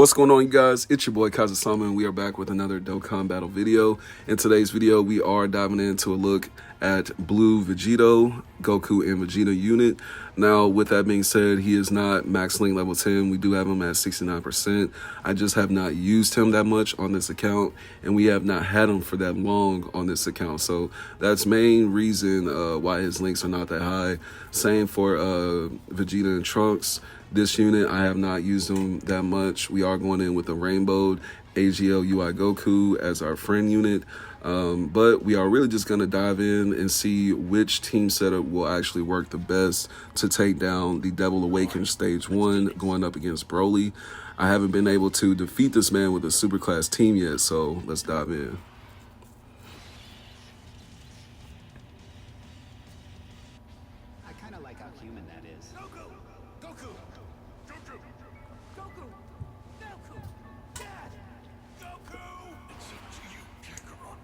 What's going on, you guys? It's your boy Kaiza-Sama, and we are back with another Dokkan battle video. In today's video, we are diving into a look at Blue Vegito, Goku, and Vegeta unit. Now, with that being said, he is not max link level 10. We do have him at 69%. I just have not used him that much on this account, and we have not had him for that long on this account. So that's main reason why his links are not that high. Same for Vegeta and Trunks. This unit, I have not used them that much. We are going in with a rainbowed AGL UI Goku as our friend unit. But we are really just going to dive in and see which team setup will actually work the best to take down the Devil Awakens Stage 1 going up against BROLY. I haven't been able to defeat this man with a superclass team yet, so let's dive in. I kind of like how human that is. Goku! Goku! Goku! Goku! Goku! Dad! Goku! It's up to you, Kakarot.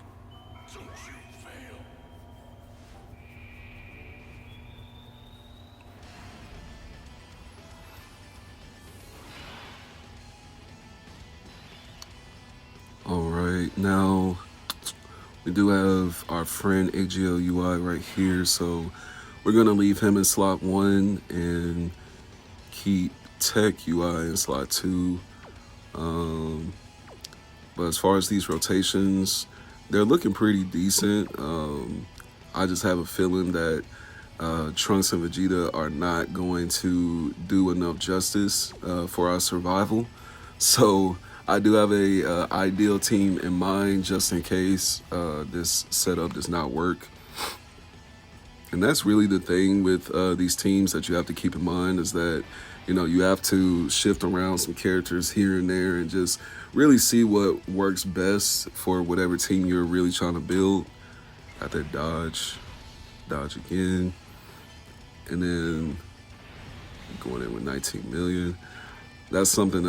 Don't you fail. All right, now we do have our friend AGL UI right here, so we're gonna leave him in slot 1 and keep Tech UI in slot 2. But as far as these rotations, they're looking pretty decent. I just have a feeling that Trunks and Vegeta are not going to do enough justice for our survival. So I do have a ideal team in mind just in case this setup does not work. And that's really the thing with these teams that you have to keep in mind, is that, you know, you have to shift around some characters here and there and just really see what works best for whatever team you're really trying to build. Got that dodge again, and then going in with 19 million. That's something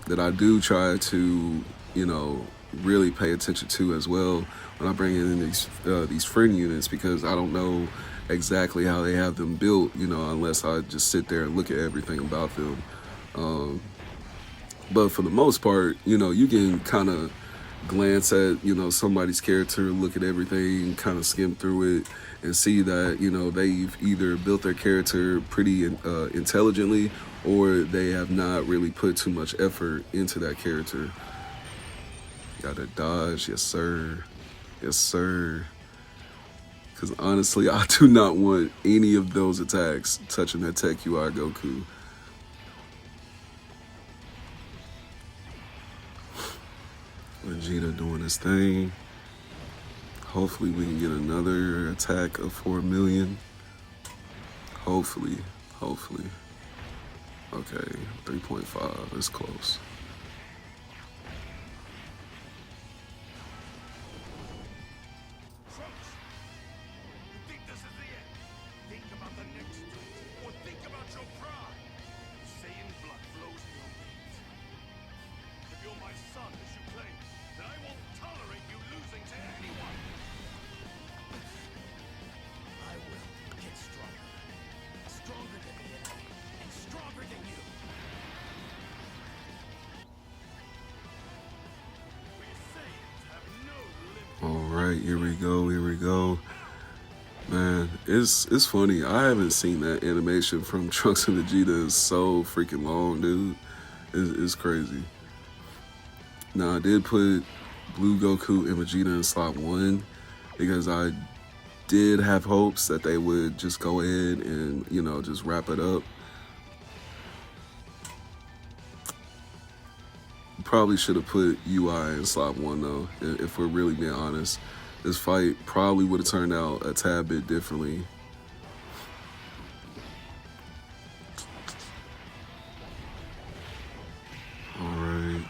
that I do try to, you know, really pay attention to as well when I bring in these friend units, because I don't know exactly how they have them built, you know, unless I just sit there and look at everything about them. But for the most part, you know, you can kind of glance at, you know, somebody's character, look at everything, kind of skim through it, and see that, you know, they've either built their character pretty intelligently, or they have not really put too much effort into that character. Got a dodge, yes sir, yes sir. Because honestly, I do not want any of those attacks touching that Tech UI Goku. Vegeta doing his thing. Hopefully we can get another attack of 4 million. Hopefully. Okay, 3.5, it's close. Think this is the end? Think about the next threat, or think about your pride. Saiyan blood flows in your veins. If you're my son, as you claim, then I won't tolerate you losing to anyone. I will get stronger. Stronger than the enemy, and stronger than you. We Saiyans have no limit. All right, here we go. Man, it's funny. I haven't seen that animation from Trunks and Vegeta in so freaking long, dude. It's crazy. Now, I did put Blue Goku and Vegeta in slot 1 because I did have hopes that they would just go ahead and, you know, just wrap it up. Probably should have put UI in slot 1 though, if we're really being honest. This fight probably would have turned out a tad bit differently. All right.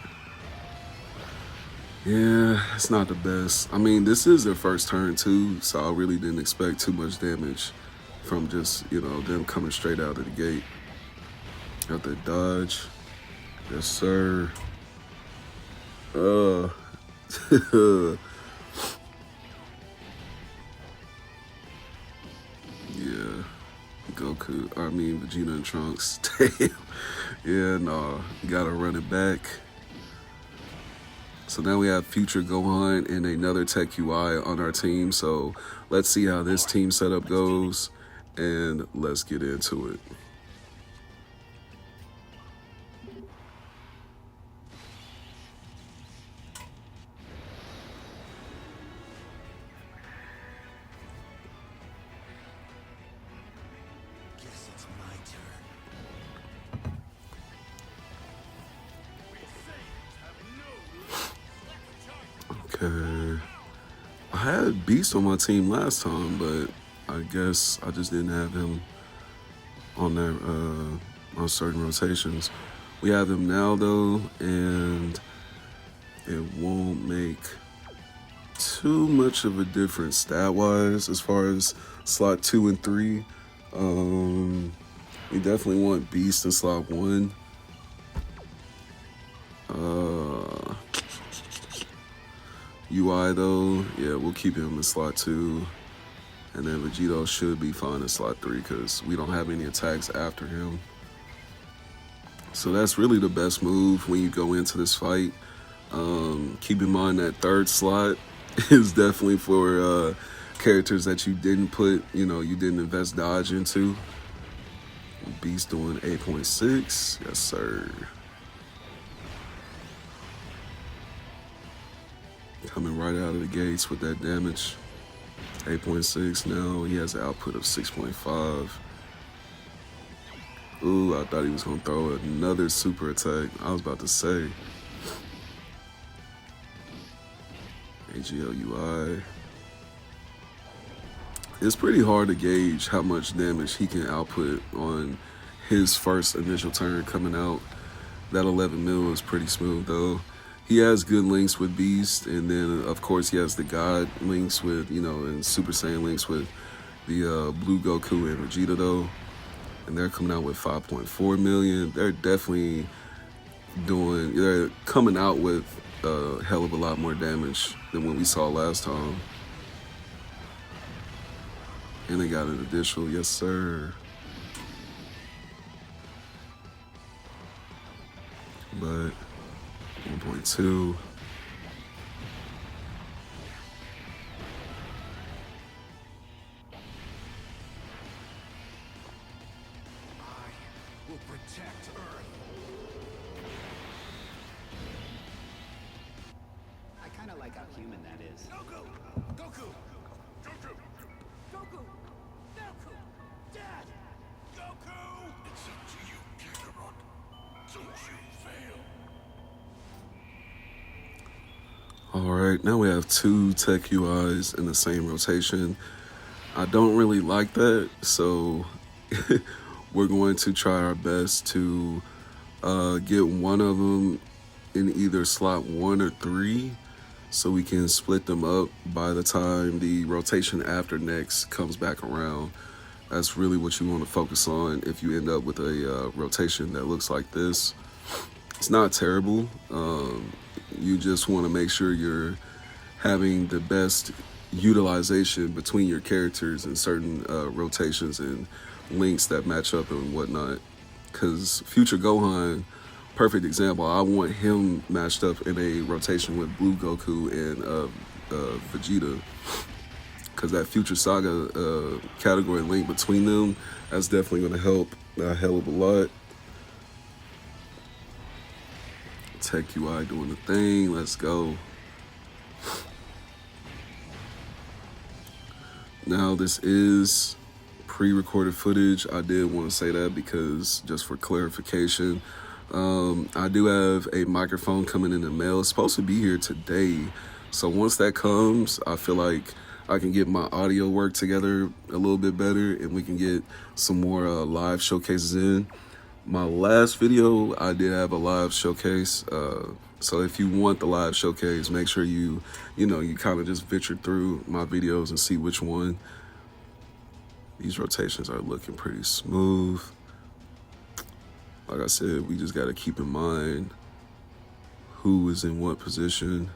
Yeah, it's not the best. I mean, this is their first turn too, so I really didn't expect too much damage from just, you know, them coming straight out of the gate. Got that dodge. Yes, sir. Yeah, Vegeta and Trunks. Damn. Yeah, no, you gotta run it back. So now we have Future Gohan and another Tech UI on our team. So let's see how this team setup goes, and let's get into it. Guess it's my turn. Okay. I had Beast on my team last time, but I guess I just didn't have him on there on certain rotations. We have him now though, and it won't make too much of a difference stat-wise as far as slot 2 and 3. We definitely want Beast in slot 1. UI though, yeah, we'll keep him in slot 2. And then Vegito should be fine in slot 3 because we don't have any attacks after him. So that's really the best move when you go into this fight. Keep in mind that third slot is definitely for characters that you didn't put, you didn't invest dodge into. Beast doing 8.6, yes sir. Coming right out of the gates with that damage. 8.6 now, he has an output of 6.5. Ooh, I thought he was gonna throw another super attack. I was about to say. AGLUI. It's pretty hard to gauge how much damage he can output on his first initial turn coming out. That 11 mil is pretty smooth though. He has good links with Beast, and then of course he has the God links with, and Super Saiyan links with the Blue Goku and Vegeta though. And they're coming out with 5.4 million. They're definitely they're coming out with a hell of a lot more damage than what we saw last time. And they got an additional, yes sir. But 1.2. Will protect Earth. I kind of like how human that is. Goku! Goku! Goku! Goku! Goku! Dad! Goku! It's up to you, Kakarot. Don't you fail. All right, now we have 2 Tech UIs in the same rotation. I don't really like that, so we're going to try our best to get one of them in either slot 1 or 3, so we can split them up by the time the rotation after next comes back around. That's really what you want to focus on if you end up with a rotation that looks like this. It's not terrible. You just want to make sure you're having the best utilization between your characters and certain rotations and links that match up and whatnot. Because Future Gohan, perfect example, I want him matched up in a rotation with Blue Goku and Vegeta. Because that Future Saga category link between them, that's definitely going to help a hell of a lot. Tech UI doing the thing, let's go. Now this is pre-recorded footage. I did want to say that because just for clarification, I do have a microphone coming in the mail. It's supposed to be here today. So once that comes, I feel like I can get my audio work together a little bit better and we can get some more live showcases in. My last video, I did have a live showcase. So if you want the live showcase, make sure you kind of just venture through my videos and see which one. These rotations are looking pretty smooth. Like I said, we just got to keep in mind who is in what position.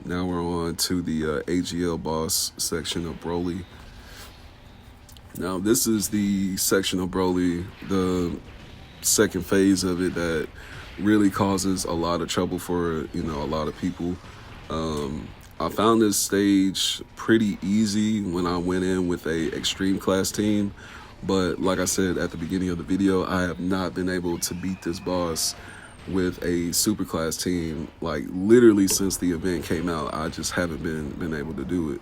Now we're on to the AGL boss section of BROLY. Now this is the section of BROLY, the second phase of it that really causes a lot of trouble for, you know, a lot of people. I found this stage pretty easy when I went in with a extreme class team, but like I said at the beginning of the video, I have not been able to beat this boss with a super class team. Like literally since the event came out, I just haven't been able to do it.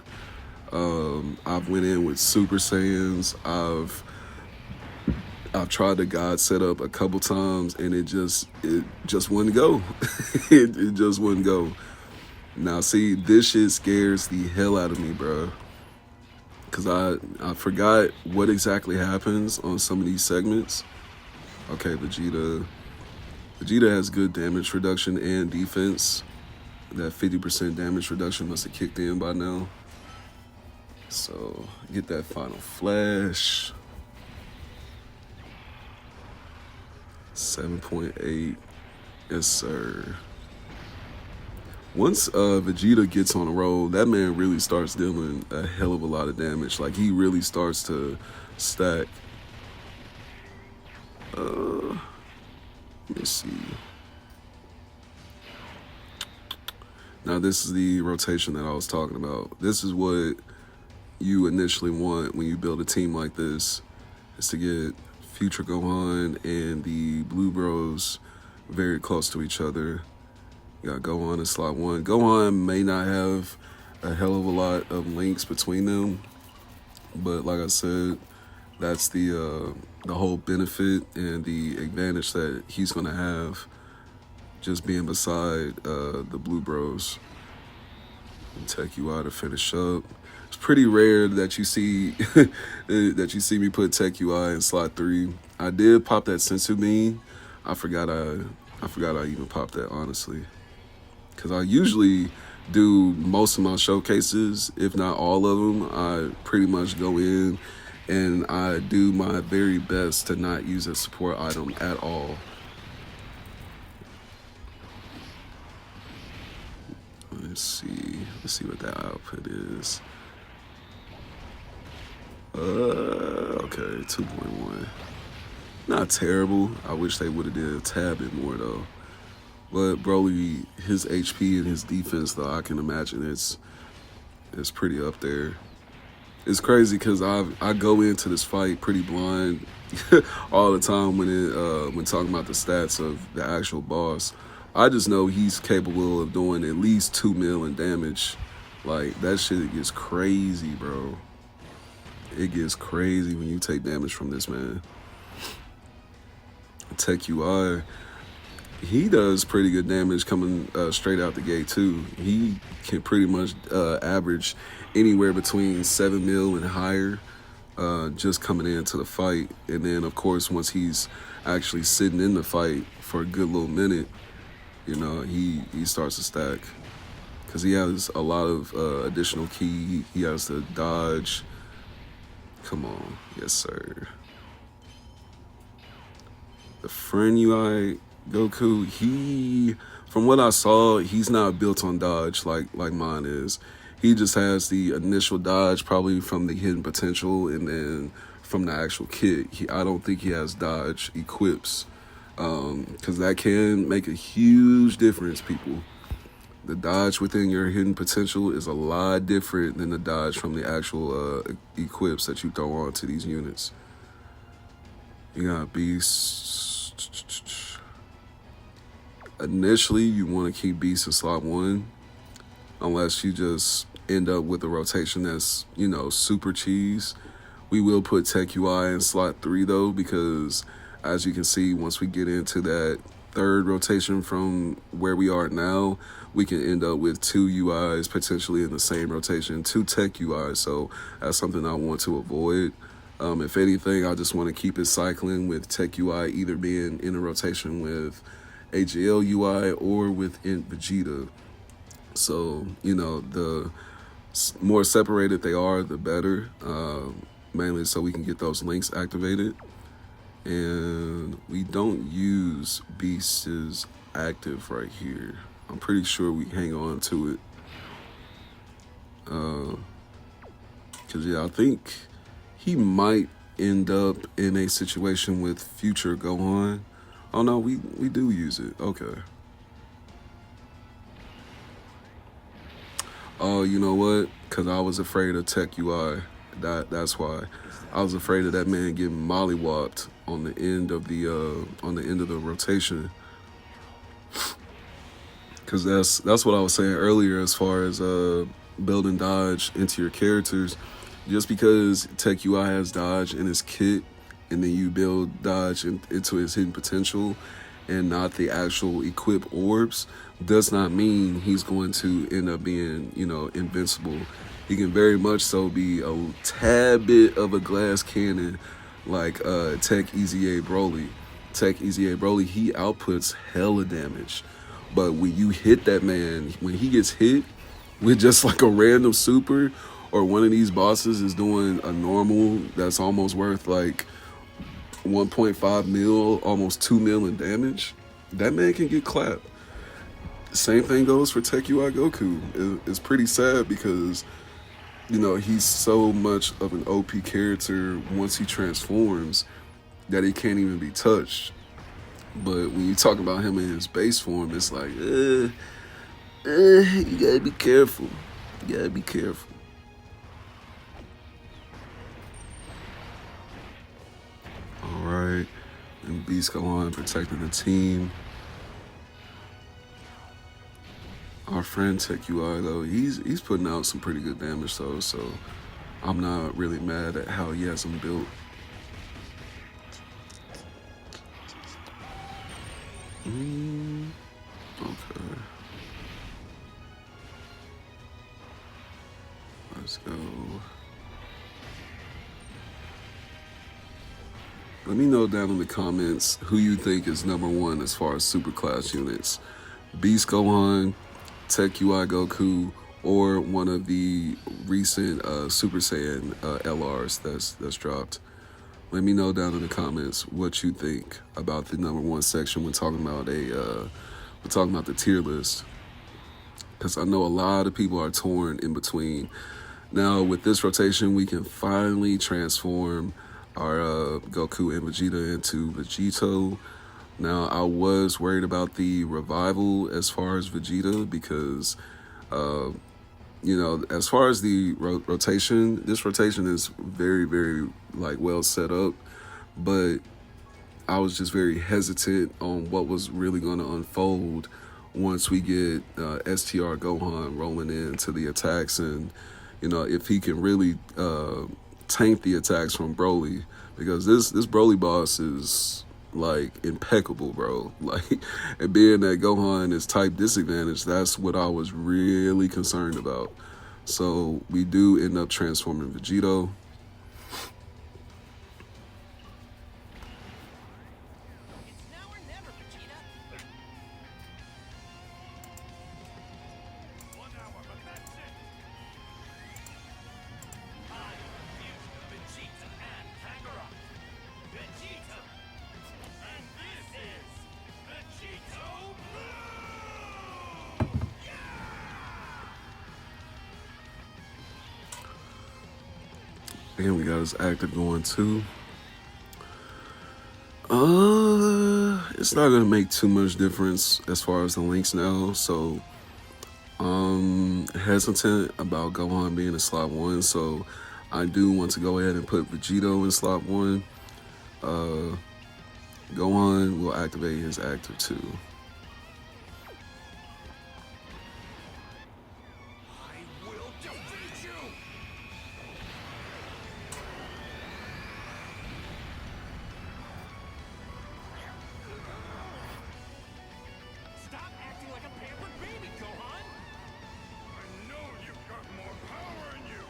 I've went in with Super Saiyans. I've tried the God setup a couple times, and it just wouldn't go. it just wouldn't go. Now, see, this shit scares the hell out of me, bro. Because I forgot what exactly happens on some of these segments. Okay, Vegeta. Vegeta has good damage reduction and defense. That 50% damage reduction must have kicked in by now. So, get that final flash. 7.8. Yes, sir. Once Vegeta gets on a roll, that man really starts dealing a hell of a lot of damage. Like, he really starts to stack. Let me see. Now, this is the rotation that I was talking about. This is what you initially want when you build a team like this, is to get Future Gohan and the Blue Bros very close to each other. You got Gohan in slot 1. Gohan may not have a hell of a lot of links between them, but like I said, that's the whole benefit and the advantage that he's gonna have just being beside the Blue Bros. And Tech UI to finish up. It's pretty rare that you see that you see me put Tech UI in slot 3. I did pop that Sensu Bean. I forgot I even popped that, honestly. Because I usually do most of my showcases, if not all of them. I pretty much go in and I do my very best to not use a support item at all. Let's see what that output is. Okay, 2.1. Not terrible. I wish they would have did a tad bit more though. But Broly, his HP and his defense though, I can imagine it's pretty up there. It's crazy because I go into this fight pretty blind all the time when talking about the stats of the actual boss. I just know he's capable of doing at least 2 mil in damage. Like, that shit gets crazy, bro. It gets crazy when you take damage from this man. Tech UI, he does pretty good damage coming straight out the gate too. He can pretty much average anywhere between 7 mil and higher just coming into the fight. And then, of course, once he's actually sitting in the fight for a good little minute, you know, he starts to stack. Because he has a lot of additional ki. He has to dodge. Come on. Yes, sir. The friend UI, Goku, from what I saw, he's not built on dodge like mine is. He just has the initial dodge probably from the hidden potential and then from the actual kit. I don't think he has dodge equips. Because that can make a huge difference, people. The dodge within your hidden potential is a lot different than the dodge from the actual equips that you throw onto these units. You got Beast. Initially, you want to keep Beast in slot 1, unless you just end up with a rotation that's, you know, super cheese. We will put Tech UI in slot 3 though, because as you can see, once we get into that third rotation from where we are now, we can end up with 2 UIs potentially in the same rotation, 2 Tech UIs. So that's something I want to avoid. If anything, I just want to keep it cycling with Tech UI either being in a rotation with AGL UI or within Vegeta. So, you know, the more separated they are, the better, mainly so we can get those links activated. And we don't use Beast's active right here. I'm pretty sure we hang on to it. Because, yeah, I think he might end up in a situation with Future Gohan. Oh no, we do use it. Okay. Oh, you know what? Because I was afraid of Tech UI. That's why. I was afraid of that man getting mollywopped on the end of the rotation. Because that's what I was saying earlier as far as building dodge into your characters. Just because Tech UI has dodge in his kit, and then you build dodge into his hidden potential, and not the actual equip orbs, does not mean he's going to end up being, invincible. He can very much so be a tad bit of a glass cannon, like Tech EZA BROLY. Tech EZA BROLY, he outputs hella damage. But when you hit that man, when he gets hit with just like a random super, or one of these bosses is doing a normal that's almost worth like 1.5 mil, almost 2 mil in damage, that man can get clapped. Same thing goes for Tech UI Goku. It's pretty sad because, he's so much of an OP character once he transforms that he can't even be touched. But when you talk about him in his base form, it's like, you gotta be careful. You gotta be careful. All right, and Beast go on protecting the team. Our friend Tech UI though, he's putting out some pretty good damage though, so I'm not really mad at how he has him built. Okay. Let's go. Let me know down in the comments who you think is number one as far as superclass units. Beast Gohan, Tech UI Goku, or one of the recent Super Saiyan LRs that's dropped. Let me know down in the comments what you think about the number one section when talking about the tier list. Because I know a lot of people are torn in between. Now with this rotation, we can finally transform our Goku and Vegeta into Vegito. Now I was worried about the revival as far as Vegeta because, as far as the rotation, this rotation is very, very well set up, but I was just very hesitant on what was really going to unfold once we get STR Gohan rolling into the attacks, and if he can really tank the attacks from Broly, because this Broly boss is impeccable, bro. And being that Gohan is type disadvantage, that's what I was really concerned about. So we do end up transforming Vegito. It's now or never, Vegeta. 1 hour, but that's it. I am the fusion of Vegeta and Kakarot. Vegeta! And this is Vegito Blue! And we got his active going too. It's not gonna make too much difference as far as the links now, so hesitant about Gohan being in slot 1, so I do want to go ahead and put Vegito in slot 1. Gohan will activate his active 2. I will defeat you! Stop acting like a pampered baby, Gohan! I know you've got more power in you!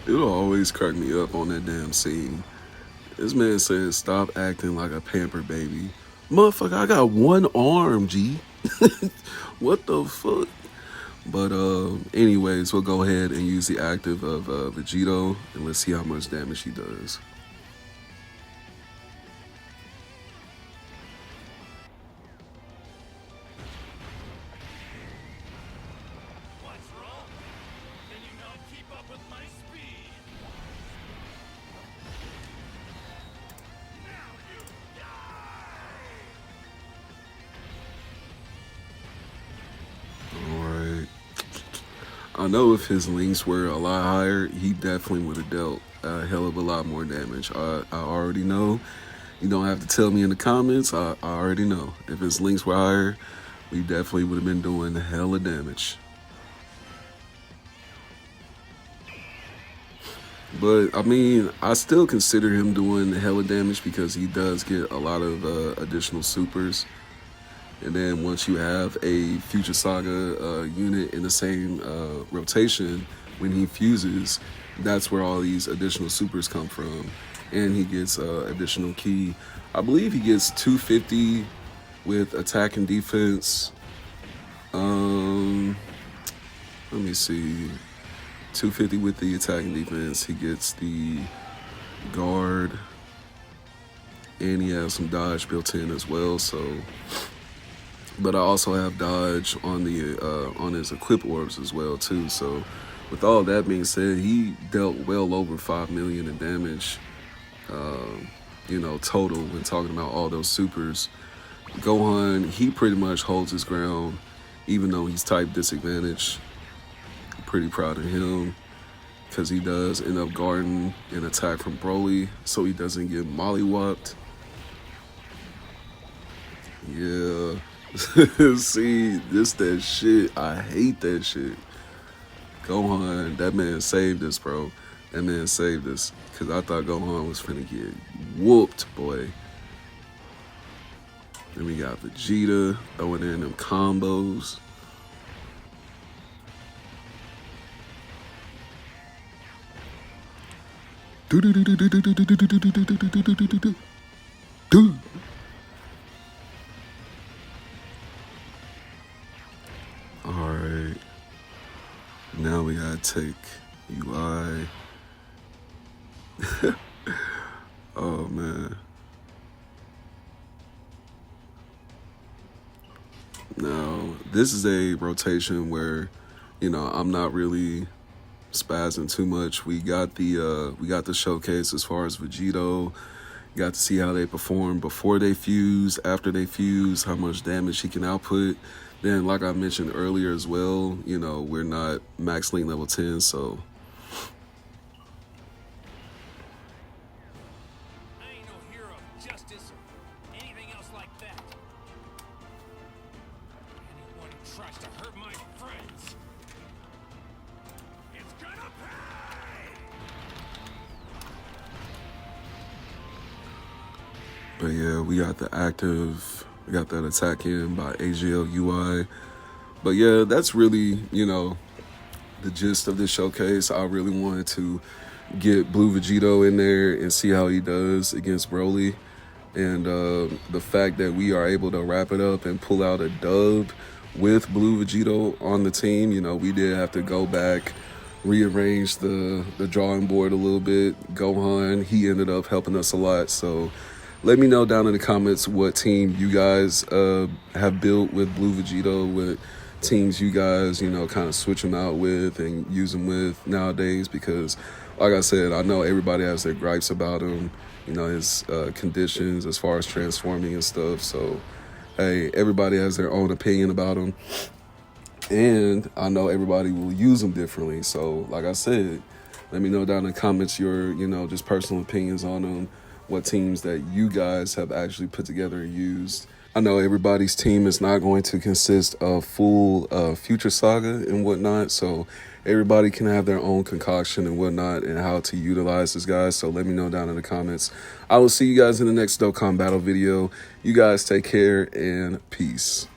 It'll always crack me up on that damn scene. This man says, stop acting like a pampered baby. Motherfucker, I got one arm, G. What the fuck? But anyways, we'll go ahead and use the active of Vegito, and let's see how much damage he does. What's wrong? Can you not keep up with my speed? I know if his links were a lot higher, he definitely would have dealt a hell of a lot more damage. I already know. You don't have to tell me in the comments. I already know. If his links were higher, we definitely would have been doing hella damage. But I mean, I still consider him doing hella damage because he does get a lot of additional supers. And then once you have a Future Saga unit in the same rotation, when he fuses, that's where all these additional supers come from. And he gets additional key. I believe he gets 250 with attack and defense. Let me see. 250 with the attack and defense. He gets the guard. And he has some dodge built in as well. So, but I also have dodge on the on his equip orbs as well too. So with all that being said, he dealt well over 5 million in damage. You know, total when talking about all those supers. Gohan, he pretty much holds his ground, even though he's type disadvantaged. Pretty proud of him because he does end up guarding an attack from BROLY, so he doesn't get mollywopped. Yeah. See, this that shit. I hate that shit. Gohan, that man saved us, bro. That man saved us. Because I thought Gohan was finna get whooped, boy. Then we got Vegeta throwing in them combos. Alright. Now we gotta take UI. Oh man. Now, this is a rotation where, you know, I'm not really spazzing too much. We got the showcase as far as Vegito. Got to see how they perform before they fuse, after they fuse, how much damage he can output. Then, like I mentioned earlier as well, you know, we're not max link level 10, so. I ain't no hero of justice or anything else like that. Anyone who tries to hurt my friends, it's gonna pay! But yeah, we got the active, we got that attack in by AGL UI. But yeah, that's really, you know, the gist of this showcase. I really wanted to get Blue Vegito in there and see how he does against BROLY. And the fact that we are able to wrap it up and pull out a dub with Blue Vegito on the team, you know, we did have to go back, rearrange the drawing board a little bit. Gohan, he ended up helping us a lot. So let me know down in the comments what team you guys have built with Blue Vegito, what teams you guys, you know, kind of switch them out with and use them with nowadays. Because, like I said, I know everybody has their gripes about him, you know, his conditions as far as transforming and stuff. So, hey, everybody has their own opinion about him. And I know everybody will use them differently. So, like I said, let me know down in the comments your, you know, just personal opinions on them. What teams that you guys have actually put together and used. I know everybody's team is not going to consist of full Future Saga and whatnot, so everybody can have their own concoction and whatnot and how to utilize this, guys. So let me know down in the comments. I will see you guys in the next Dokkan battle video. You guys take care and peace.